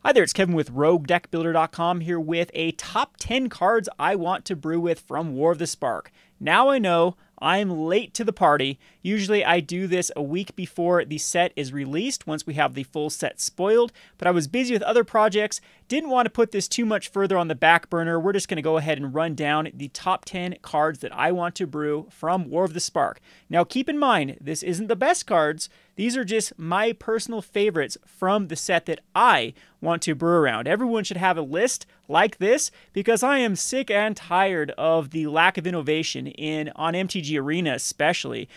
Hi there, it's Kevin with RogueDeckBuilder.com here with a top 10 cards I want to brew with from War of the Spark. Now I know I'm late to the party. Usually I do this a week before the set is released once we have the full set spoiled, but I was busy with other projects, didn't want to put this too much further on the back burner. We're just going to go ahead and run down the top 10 cards that I want to brew from War of the Spark. Now keep in mind, this isn't the best cards. These are just my personal favorites from the set that I want to brew around. Everyone should have a list like this because I am sick and tired of the lack of innovation on MTG Arena especially.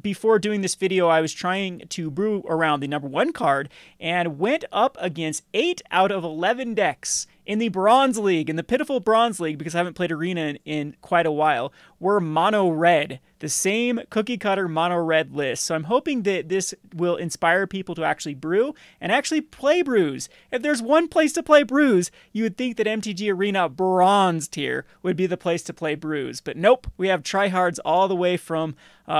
Before doing this video, I was trying to brew around the #1 card and went up against 8 out of 11 decks in the Bronze League, in the pitiful Bronze League, because I haven't played Arena in quite a while, were mono red. The same cookie cutter mono red list. So I'm hoping that this will inspire people to actually brew and actually play brews. If there's one place to play brews, you would think that MTG Arena Bronze tier would be the place to play brews. But nope, we have tryhards all the way from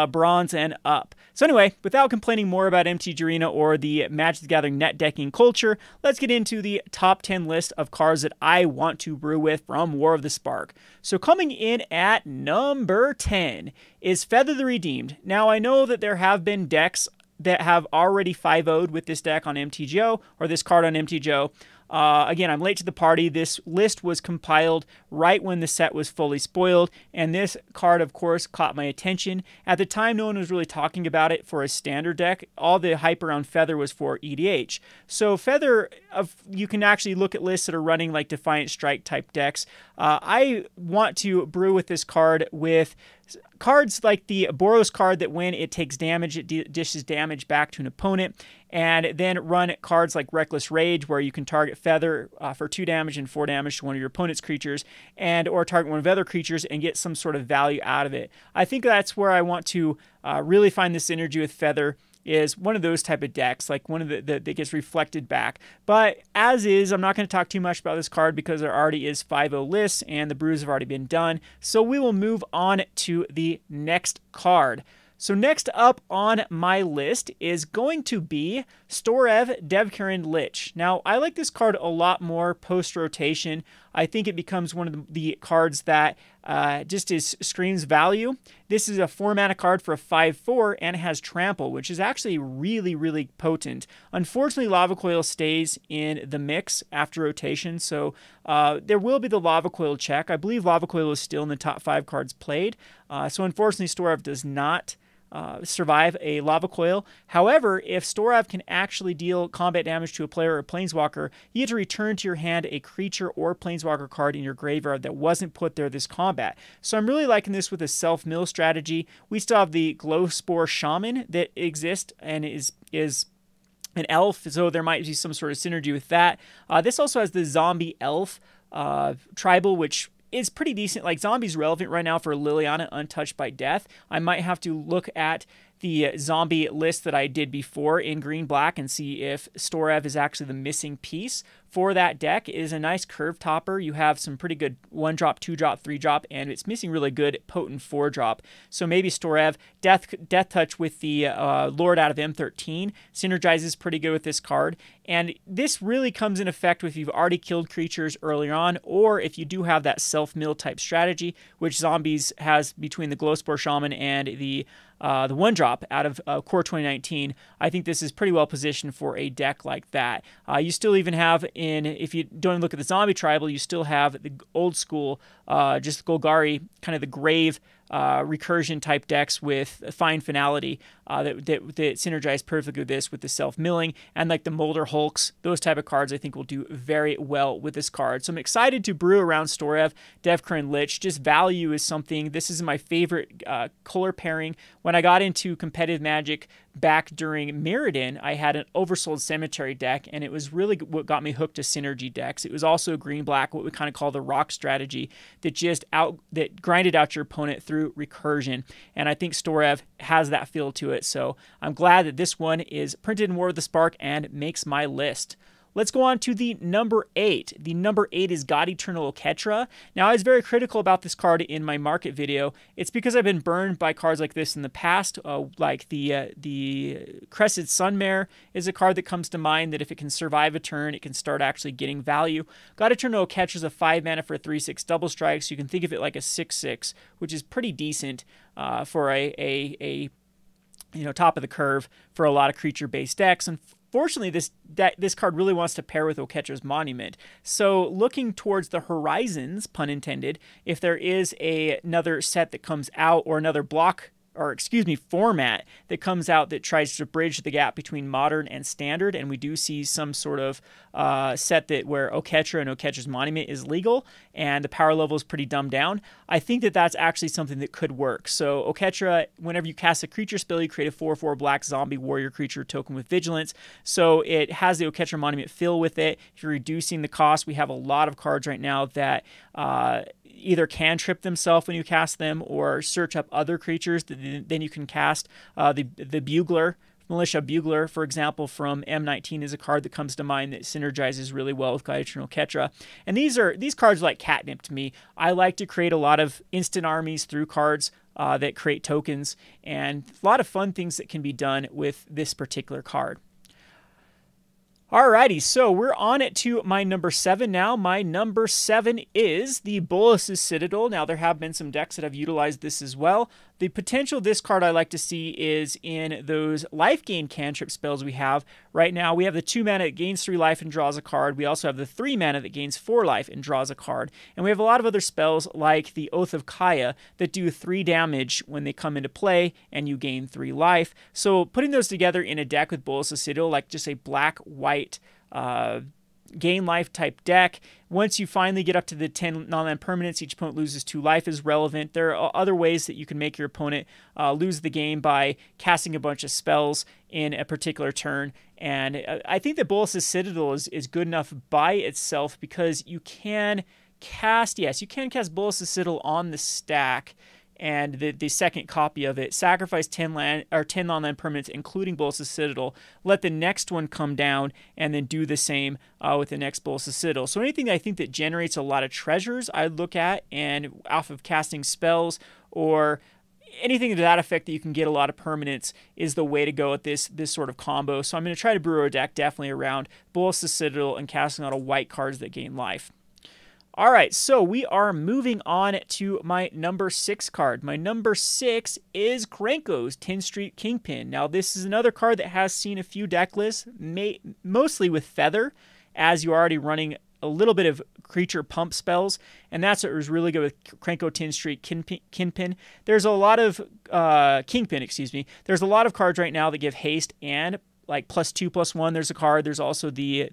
bronze and up. So anyway, without complaining more about MTG Arena or the Magic the Gathering net decking culture, let's get into the top 10 list of cards that I want to brew with from War of the Spark. So coming in at number 10 is Feather the Redeemed. Now I know that there have been decks that have already 5-0'd with this deck on MTGO, or this card on MTGO. Again, I'm late to the party. This list was compiled right when the set was fully spoiled, and this card, of course, caught my attention. At the time, no one was really talking about it for a standard deck. All the hype around Feather was for EDH. So Feather, you can actually look at lists that are running like Defiant Strike type decks. I want to brew with this card with cards like the Boros card that when it takes damage, it dishes damage back to an opponent, and then run cards like Reckless Rage, where you can target Feather for 2 damage and 4 damage to one of your opponent's creatures, or target one of the other creatures and get some sort of value out of it. I think that's where I want to really find the synergy with Feather, is one of those type of decks, like one of that gets reflected back. But as is, I'm not going to talk too much about this card because there already is 5-0 lists and the brews have already been done. So we will move on to the next card. So next up on my list is going to be Storev Devkarin Lich. Now, I like this card a lot more post-rotation. I think it becomes one of the cards that just screams value. This is a 4-mana card for a 5/4 and it has Trample, which is actually really, really potent. Unfortunately, Lava Coil stays in the mix after rotation, so there will be the Lava Coil check. I believe Lava Coil is still in the top 5 cards played, so unfortunately, Storev does not survive a Lava Coil. However, if Storev can actually deal combat damage to a player or a planeswalker, you get to return to your hand a creature or planeswalker card in your graveyard that wasn't put there this combat. So I'm really liking this with a self-mill strategy. We still have the Glowspore Shaman that exists and is an elf, so there might be some sort of synergy with that. This also has the Zombie Elf tribal, which is pretty decent. Like, zombie's relevant right now for Liliana Untouched by Death. I might have to look at the zombie list that I did before in green-black and see if Storev is actually the missing piece for that deck. It is a nice curve topper. You have some pretty good 1-drop, 2-drop, 3-drop, and it's missing really good potent 4-drop. So maybe Storev, Death Touch with the Lord out of M13 synergizes pretty good with this card. And this really comes in effect if you've already killed creatures earlier on, or if you do have that self-mill type strategy, which Zombies has between the Glowspore Shaman and the 1-drop out of Core 2019. I think this is pretty well positioned for a deck like that. You still even have, if you don't look at the zombie tribal, you still have the old school, just Golgari, kind of the grave recursion type decks with fine finality that synergize perfectly with this, with the self-milling, and like the Molder Hulks. Those type of cards I think will do very well with this card. So I'm excited to brew around Storev Devkarin Lich. Just value is something. This is my favorite color pairing. When I got into competitive Magic back during Mirrodin, I had an Oversold Cemetery deck, and it was really what got me hooked to synergy decks. It was also green-black, what we kind of call the rock strategy, that grinded out your opponent through recursion, and I think Storev has that feel to it. So I'm glad that this one is printed in War of the Spark and makes my list. Let's go on to the number 8. The number 8 is God Eternal Katra. Now, I was very critical about this card in my market video. It's because I've been burned by cards like this in the past, like the Crested Sunmare is a card that comes to mind that if it can survive a turn, it can start actually getting value. God Eternal Katra is a 5 mana for a 3/6 double strike, so you can think of it like a 6/6, which is pretty decent for a top of the curve for a lot of creature-based decks. Unfortunately, this card really wants to pair with Oketra's Monument. So looking towards the horizons, pun intended, if there is another set that comes out or another format that comes out that tries to bridge the gap between modern and standard, and we do see some sort of set that where Oketra and Oketra's Monument is legal and the power level is pretty dumbed down, I think that that's actually something that could work. So Oketra, whenever you cast a creature spell, you create a 4/4 black zombie warrior creature token with vigilance. So it has the Oketra Monument fill with it. If you're reducing the cost, we have a lot of cards right now that either cantrip themselves when you cast them or search up other creatures that then you can cast. The Bugler, Militia Bugler, for example, from M19 is a card that comes to mind that synergizes really well with God Eternal Katra. And these cards are like catnip to me. I like to create a lot of instant armies through cards that create tokens, and a lot of fun things that can be done with this particular card. Alrighty, so we're on it to my number 7 now. My number 7 is the Bolsa Citadel. Now, there have been some decks that have utilized this as well. The potential of this card I like to see is in those life gain cantrip spells we have. Right now, we have the 2 mana that gains 3 life and draws a card. We also have the 3 mana that gains 4 life and draws a card. And we have a lot of other spells like the Oath of Kaya that do 3 damage when they come into play and you gain 3 life. So putting those together in a deck with Bolsa Citadel, like just a black-white gain life type deck. Once you finally get up to the 10 non-land permanents, each opponent loses 2 life is relevant. There are other ways that you can make your opponent lose the game by casting a bunch of spells in a particular turn. And I think that Bolsa Citadel is good enough by itself because you can cast, you can cast Bolsa Citadel on the stack, and the second copy of it, sacrifice 10 non-land permanents, including Bolsa Citadel, let the next one come down, and then do the same with the next Bolsa Citadel. So anything that I think that generates a lot of treasures, I'd look at, and off of casting spells, or anything to that effect that you can get a lot of permanents is the way to go with this sort of combo. So I'm going to try to brew a deck definitely around Bolsa Citadel and casting a lot of white cards that gain life. All right, so we are moving on to my number 6 card. My number 6 is Krenko's 10th Street Kingpin. Now, this is another card that has seen a few deck lists, mostly with Feather, as you're already running a little bit of creature pump spells, and that's what was really good with Krenko 10th Street Kingpin. There's a lot of Kingpin, excuse me. There's a lot of cards right now that give haste and like +2/+1. There's a card. There's also the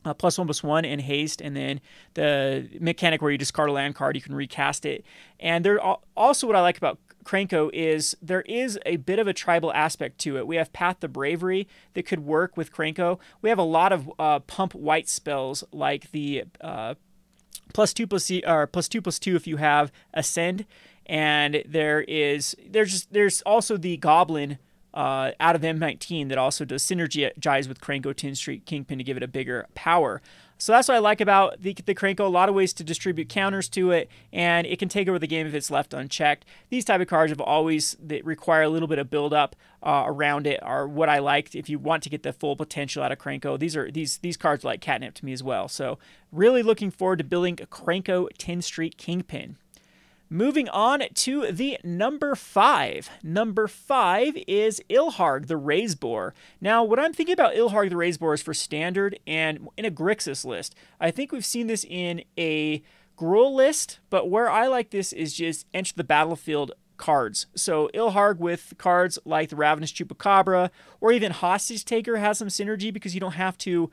+1/+1 and haste, and then the mechanic where you discard a land card, you can recast it. And there also, what I like about Krenko is there is a bit of a tribal aspect to it. We have Path to Bravery that could work with Krenko. We have a lot of pump white spells like the +2/+2 if you have Ascend, and there's also the Goblin out of M19 that also does synergize with Krenko 10th Street Kingpin to give it a bigger power. So that's what I like about the Krenko. A lot of ways to distribute counters to it, and it can take over the game if it's left unchecked. These type of cards that require a little bit of build up around it are what I like if you want to get the full potential out of Krenko. These cards are like catnip to me as well. So really looking forward to building a Krenko 10th Street Kingpin. Moving on to the number 5. Number 5 is Ilharg, the Razeboar. Now, what I'm thinking about Ilharg, the Razeboar is for Standard and in a Grixis list. I think we've seen this in a Gruul list, but where I like this is just enter the battlefield cards. So Ilharg with cards like the Ravenous Chupacabra or even Hostage Taker has some synergy because you don't have to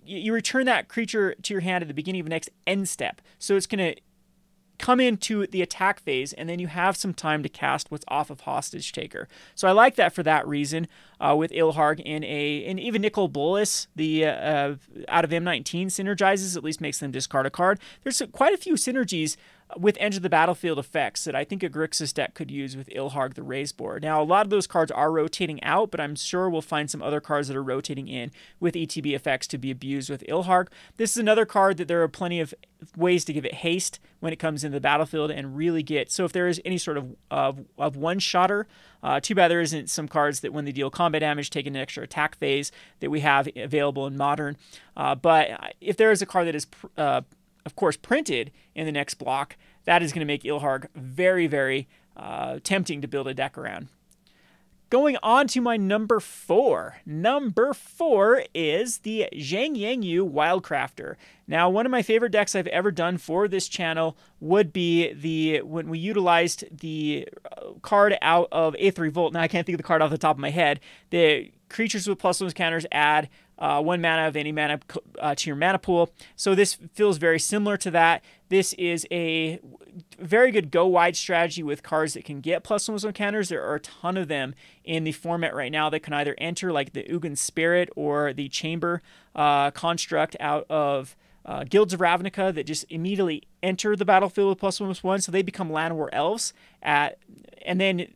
you return that creature to your hand at the beginning of the next end step. So it's going to come into the attack phase, and then you have some time to cast what's off of Hostage Taker. So I like that for that reason with Ilharg and even Nicol Bolas, the out of M19 synergizes, at least makes them discard a card. There's quite a few synergies with Enter the Battlefield effects that I think a Grixis deck could use with Ilharg the Raise Board. Now, a lot of those cards are rotating out, but I'm sure we'll find some other cards that are rotating in with ETB effects to be abused with Ilharg. This is another card that there are plenty of ways to give it haste when it comes into the battlefield and really get. So if there is any sort of one-shotter, too bad there isn't some cards that when they deal combat damage take an extra attack phase that we have available in Modern. But if there is a card that is of course, printed in the next block, that is going to make Ilharg very, very tempting to build a deck around. Going on to my number 4. Number 4 is the Yangyu Wildcrafter. Now, one of my favorite decks I've ever done for this channel would be when we utilized the card out of Aether Revolt. Now, I can't think of the card off the top of my head. The creatures with +1 counters add 1 mana of any mana to your mana pool. So this feels very similar to that. This is a very good go wide strategy with cards that can get +1 counters. There are a ton of them in the format right now that can either enter, like the Ugin Spirit or the Chamber construct out of Guilds of Ravnica that just immediately enter the battlefield with +1/+1, so they become Land War Elves and then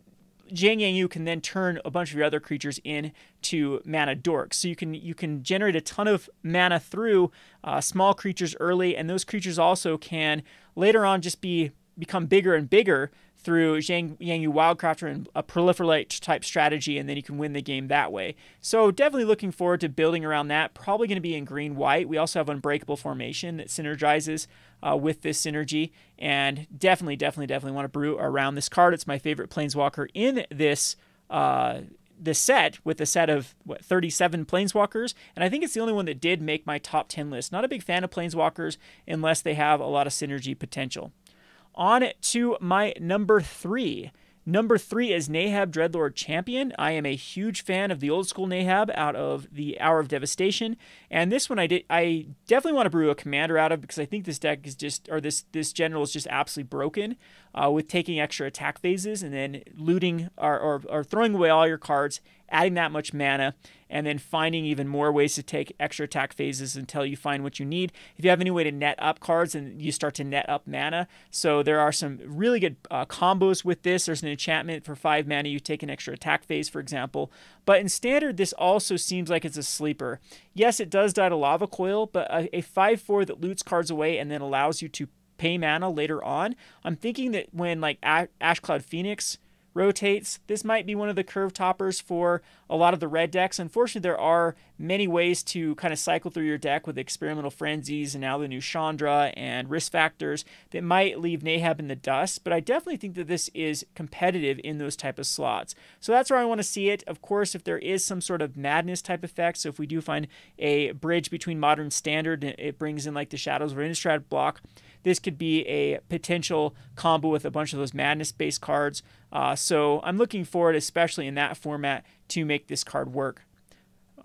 Yangyu can then turn a bunch of your other creatures into mana dorks. So you can generate a ton of mana through small creatures early, and those creatures also can later on just become bigger and bigger through Yangyu Wildcrafter and a proliferate type strategy, and then you can win the game that way. So definitely looking forward to building around that. Probably going to be in green-white. We also have Unbreakable Formation that synergizes with this synergy, and definitely want to brew around this card. It's my favorite Planeswalker in this set, with a set of 37 Planeswalkers, and I think it's the only one that did make my top 10 list. Not a big fan of Planeswalkers unless they have a lot of synergy potential. On to my number 3. Number 3 is Nahab Dreadlord Champion. I am a huge fan of the old school Nahab out of the Hour of Devastation, and this one I definitely want to brew a commander out of, because I think this deck is just, or this general is just absolutely broken with taking extra attack phases and then looting or throwing away all your cards, adding that much mana, and then finding even more ways to take extra attack phases until you find what you need. If you have any way to net up cards, and you start to net up mana. So there are some really good combos with this. There's an enchantment for 5 mana. You take an extra attack phase, for example. But in Standard, this also seems like it's a sleeper. Yes, it does die to Lava Coil, but a 5/4 that loots cards away and then allows you to pay mana later on. I'm thinking that when like Ashcloud Phoenix rotates, this might be one of the curve toppers for a lot of the red decks. Unfortunately, there are many ways to kind of cycle through your deck with Experimental Frenzies and now the new Chandra and risk factors that might leave Nahab in the dust, but I definitely think that this is competitive in those type of slots. So that's where I want to see it. Of course, if there is some sort of madness type effect, so if we do find a bridge between Modern and Standard and it brings in like the Shadows of Innistrad block, this could be a potential combo with a bunch of those madness-based cards. So I'm looking forward, especially in that format, to make this card work.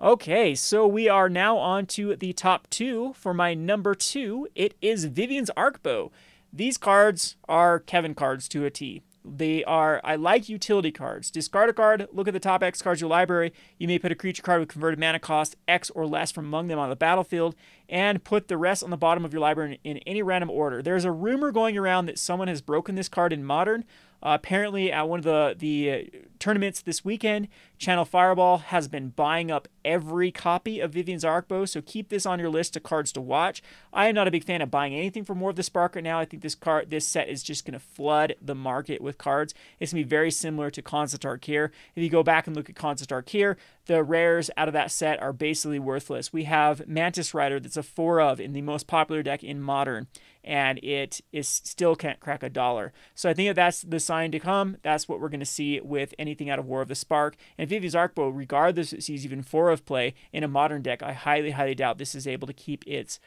Okay, so we are now on to the top 2. For my number 2, it is Vivians Arkbow. These cards are Kevin cards to a T. I like utility cards. Discard a card, look at the top X cards of your library. You may put a creature card with converted mana cost X or less from among them on the battlefield, and put the rest on the bottom of your library in any random order. There's a rumor going around that someone has broken this card in Modern. Apparently, at one of the tournaments this weekend, Channel Fireball has been buying up every copy of Vivians Arkbow, so keep this on your list of cards to watch. I am not a big fan of buying anything from War of the Spark right now. I think this set is just going to flood the market with cards. It's going to be very similar to Concept Arcare. If you go back and look at Concept Arcare, the rares out of that set are basically worthless. We have Mantis Rider that's a 4/of in the most popular deck in Modern, and it still can't crack $1. So I think that's the sign to come. That's what we're going to see with anything out of War of the Spark. And Vivians Arkbow, regardless if it sees even 4/of play in a Modern deck, I highly doubt this is able to keep its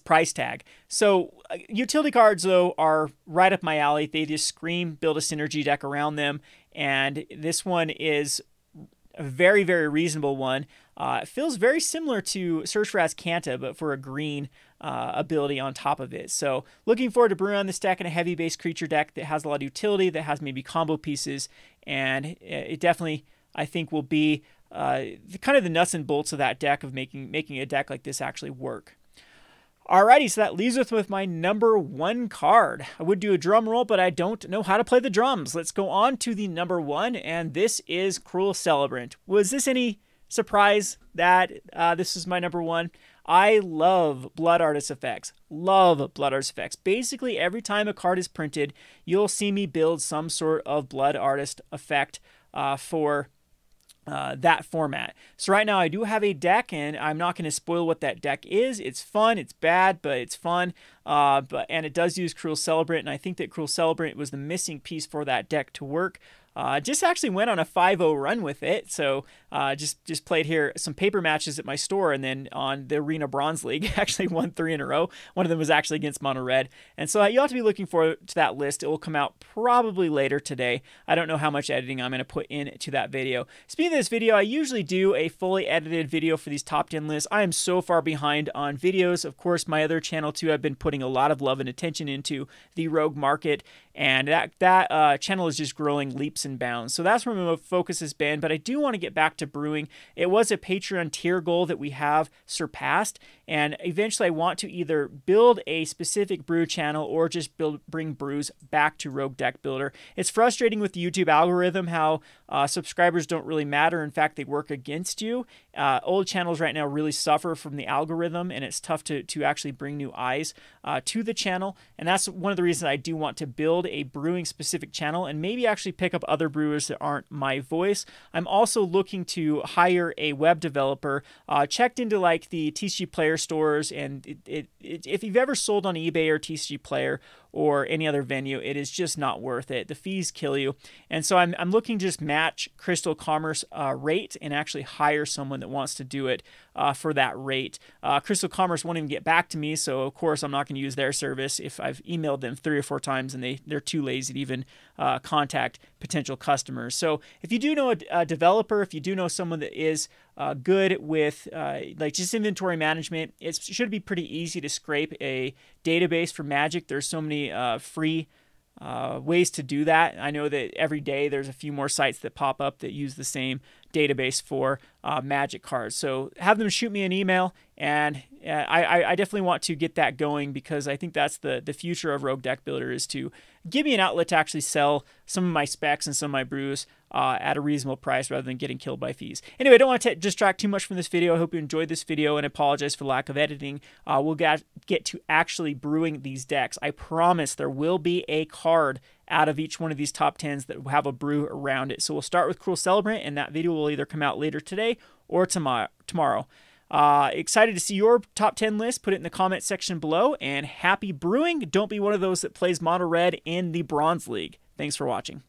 price tag. So utility cards, though, are right up my alley. They just scream build a synergy deck around them, and this one is a very reasonable one. It feels very similar to Search for Azcanta, but for a green ability on top of it. So looking forward to brewing on this deck in a heavy base creature deck that has a lot of utility, that has maybe combo pieces, and it definitely, I think, will be kind of the nuts and bolts of that deck, of making a deck like this actually work. Alrighty, so that leaves us with my number 1 card. I would do a drum roll, but I don't know how to play the drums. Let's go on to the number 1, and this is Cruel Celebrant. Was this any surprise that this is my number 1? I love Blood Artist effects. Love Blood Artist effects. Basically, every time a card is printed, you'll see me build some sort of Blood Artist effect for that format. So right now I do have a deck, and I'm not going to spoil what that deck is. It's fun, it's bad, but it's fun. And it does use Cruel Celebrant, and I think that Cruel Celebrant was the missing piece for that deck to work. Just actually went on a 5-0 run with it. So just played here some paper matches at my store, and then on the Arena Bronze League actually won 3 in a row. One of them was actually against Mono Red. And so you'll have to be looking forward to that list. It will come out probably later today. I don't know how much editing I'm going to put into that video. Speaking of this video, I usually do a fully edited video for these top 10 lists. I am so far behind on videos. Of course, my other channel too, I've been putting a lot of love and attention into the Rogue market, and that channel is just growing leaps and bounds. So that's where my focus has been, but I do want to get back to brewing. It was a Patreon tier goal that we have surpassed, and eventually I want to either build a specific brew channel or just bring brews back to Rogue Deck Builder. It's frustrating with the YouTube algorithm how subscribers don't really matter. In fact, they work against you. Old channels right now really suffer from the algorithm, and it's tough to actually bring new eyes to the channel, and that's one of the reasons I do want to build a brewing specific channel and maybe actually pick up other brewers that aren't my voice. I'm also looking to hire a web developer. Checked into like the TCG Player stores, and if you've ever sold on eBay or TCG Player or any other venue, it is just not worth it. The fees kill you. And so I'm looking to just match Crystal Commerce rate and actually hire someone that wants to do it for that rate. Crystal Commerce won't even get back to me, so of course I'm not going to use their service if I've emailed them 3 or 4 times and they're too lazy to even contact potential customers. So if you do know a developer, if you do know someone that is good with like just inventory management, it should be pretty easy to scrape a database for Magic. There's so many free ways to do that. I know that every day there's a few more sites that pop up that use the same database for Magic cards. So have them shoot me an email, and I definitely want to get that going, because I think that's the future of Rogue Deck Builder, is to give me an outlet to actually sell some of my specs and some of my brews at a reasonable price rather than getting killed by fees. Anyway, I don't want to distract too much from this video. I hope you enjoyed this video, and I apologize for the lack of editing. We'll get to actually brewing these decks. I promise there will be a card out of each one of these top 10s that will have a brew around it. So we'll start with Cruel Celebrant, and that video will either come out later today or tomorrow. Excited to see your top 10 list. Put it in the comment section below, and happy brewing. Don't be one of those that plays Mono Red in the Bronze League. Thanks for watching.